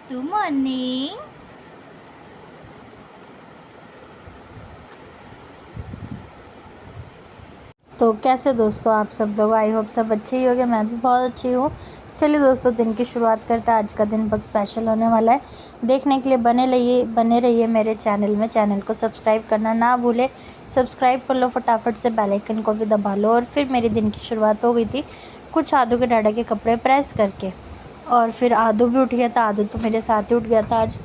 Good morning. तो कैसे दोस्तों आप सब लोग, आई होप सब अच्छे ही होंगे। मैं भी बहुत अच्छी हूँ। चलिए दोस्तों, दिन की शुरुआत करते हैं। आज का दिन बहुत स्पेशल होने वाला है। देखने के लिए बने रहिए मेरे चैनल में। चैनल को सब्सक्राइब करना ना भूले। सब्सक्राइब कर लो फटाफट से, बेल आइकन को भी दबा लो। और फिर मेरे दिन की शुरुआत हो गई थी कुछ आदू के डाटा के कपड़े प्रेस करके। और फिर आदू भी उठ गया था। आदू तो मेरे साथ ही उठ गया था आज।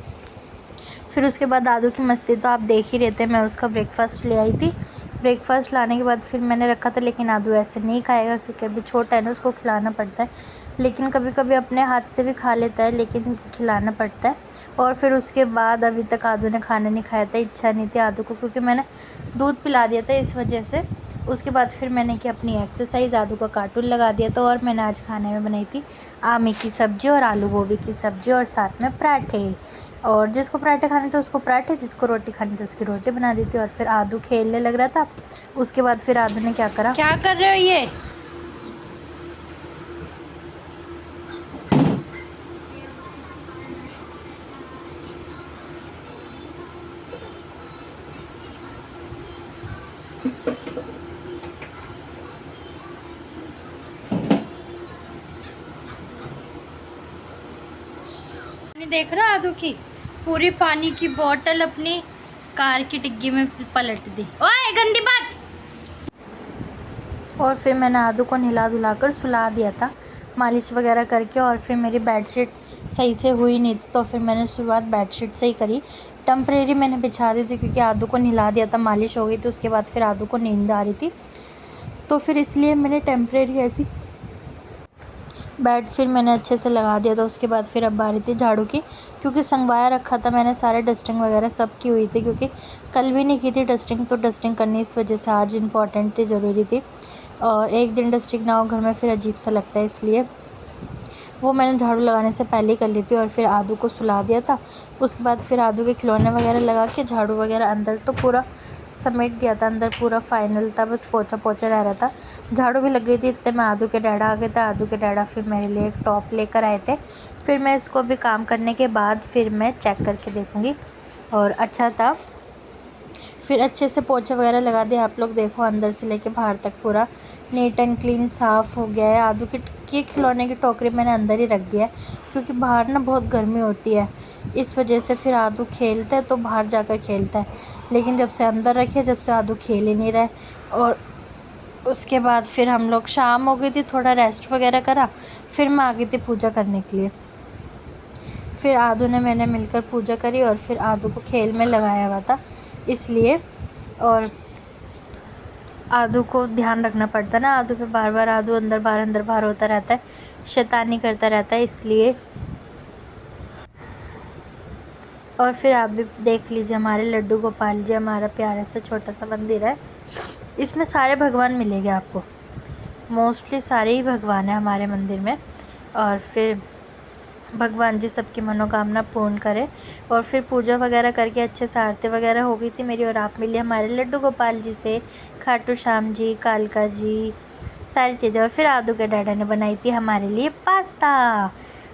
फिर उसके बाद दादू की मस्ती तो आप देख ही रहे थे। मैं उसका ब्रेकफास्ट ले आई थी। ब्रेकफास्ट लाने के बाद फिर मैंने रखा था, लेकिन दादू ऐसे नहीं खाएगा क्योंकि अभी छोटा है ना, उसको खिलाना पड़ता है। लेकिन कभी कभी अपने हाथ से भी खा लेता है, लेकिन खिलाना पड़ता है। और फिर उसके बाद अभी तक आदू ने खाना नहीं खाया था। इच्छा नहीं थी आदू को, क्योंकि मैंने दूध पिला दिया था इस वजह से। उसके बाद फिर मैंने की अपनी एक्सरसाइज, आदू का कार्टून लगा दिया था। और मैंने आज खाने में बनाई थी आमी की सब्ज़ी और आलू गोभी की सब्ज़ी और साथ में पराठे। और जिसको पराठे खाने थे उसको पराठे, जिसको रोटी खानी थी उसकी रोटी बना दी थी। और फिर आदू खेलने लग रहा था। उसके बाद फिर आदू ने क्या करा, क्या कर रहे हो ये? देख रहा आदू की पूरी पानी की बोतल अपनी कार की डिग्गी में पलट दी। ओए गंदी बात। और फिर मैंने आदू को नहला धुलाकर सुला दिया था, मालिश वगैरह करके। और फिर मेरी बेडशीट सही से हुई नहीं थी, तो फिर मैंने शुरुआत बेडशीट से ही करी। टेम्परेरी मैंने बिछा दी थी क्योंकि आदू को नहला दिया था, मालिश हो गई थी। उसके बाद फिर आदू को नींद आ रही थी, तो फिर इसलिए मैंने टेम्परेरी ऐसी बेड फिर मैंने अच्छे से लगा दिया था। उसके बाद फिर अब बारी थी झाड़ू की, क्योंकि संगवाया रखा था मैंने, सारे डस्टिंग वगैरह सब की हुई थी। क्योंकि कल भी नहीं की थी डस्टिंग, तो डस्टिंग करनी इस वजह से आज इम्पॉर्टेंट थी, ज़रूरी थी। और एक दिन डस्टिंग ना हो घर में फिर अजीब सा लगता है, इसलिए वो मैंने झाड़ू लगाने से पहले ही कर ली थी। और फिर आदू को सुला दिया था। उसके बाद फिर आदू के खिलौने वगैरह लगा के झाड़ू वगैरह अंदर तो पूरा समेट दिया था, अंदर पूरा फाइनल था, बस पोछा पोछा रह रहा था। झाड़ू भी लग गई थी, इतने में आदू के डैडा आ गए थे। आदू के डैडा फिर मेरे लिए एक टॉप लेकर आए थे। फिर मैं इसको अभी काम करने के बाद फिर मैं चेक करके देखूँगी, और अच्छा था। फिर अच्छे से पोछा वगैरह लगा दिया। आप लोग देखो, अंदर से लेके बाहर तक पूरा नीट एंड क्लीन साफ़ हो गया है। आदू की खिलौने की टोकरी मैंने अंदर ही रख दिया है, क्योंकि बाहर ना बहुत गर्मी होती है, इस वजह से फिर आदू खेलता है तो बाहर जाकर खेलता है। लेकिन जब से अंदर रखे, जब से आदू खेल ही नहीं रहा है। और उसके बाद फिर हम लोग, शाम हो गई थी, थोड़ा रेस्ट वगैरह करा। फिर मैं आ गई थी पूजा करने के लिए। फिर आदू ने मैंने मिलकर पूजा करी, और फिर आदू को खेल में लगाया हुआ था इसलिए। और आदू को ध्यान रखना पड़ता है ना, आदू पे बार बार आदू अंदर बाहर होता रहता है, शैतानी करता रहता है, इसलिए। और फिर आप भी देख लीजिए हमारे लड्डू गोपाल जी, हमारा प्यारा सा छोटा सा मंदिर है। इसमें सारे भगवान मिलेंगे आपको, मोस्टली सारे ही भगवान हैं हमारे मंदिर में। और फिर भगवान जी सबकी मनोकामना पूर्ण करें। और फिर पूजा वगैरह करके अच्छे से आरती वगैरह हो गई थी मेरी। और आप मिले हमारे लड्डू गोपाल जी से, खाटू श्याम जी, कालका जी, सारी चीज़ें। और फिर आदू के डैडा ने बनाई थी हमारे लिए पास्ता।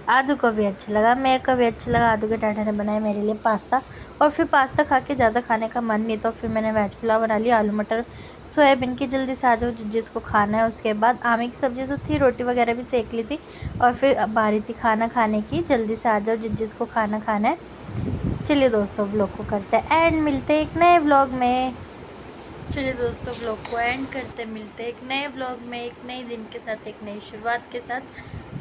आदू को भी अच्छा लगा, मेरे को भी अच्छा लगा। आदू के डैडा ने बनाया मेरे लिए पास्ता। और फिर पास्ता खा के ज़्यादा खाने का मन नहीं, तो फिर मैंने वेज पुलाव बना लिया, आलू मटर सोयाबीन की। जल्दी से आ जाओ जिसको खाना है। उसके बाद आमे की सब्ज़ी तो थी, रोटी वगैरह भी सेक ली थी। और फिर अब बारी थी खाना खाने की, जल्दी से आ जाओ जिसको खाना खाना है। चलिए दोस्तों, व्लॉग को करते हैं एंड, मिलते हैं एक नए व्लॉग में। चलिए दोस्तों, व्लॉग को एंड करते, मिलते हैं एक नए व्लॉग में, एक नए दिन के साथ, एक नई शुरुआत के साथ।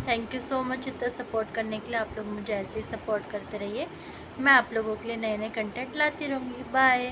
थैंक यू सो मच इतना सपोर्ट करने के लिए। आप लोग मुझे ऐसे ही सपोर्ट करते रहिए। मैं आप लोगों के लिए नए नए कंटेंट लाती रहूँगी। बाय।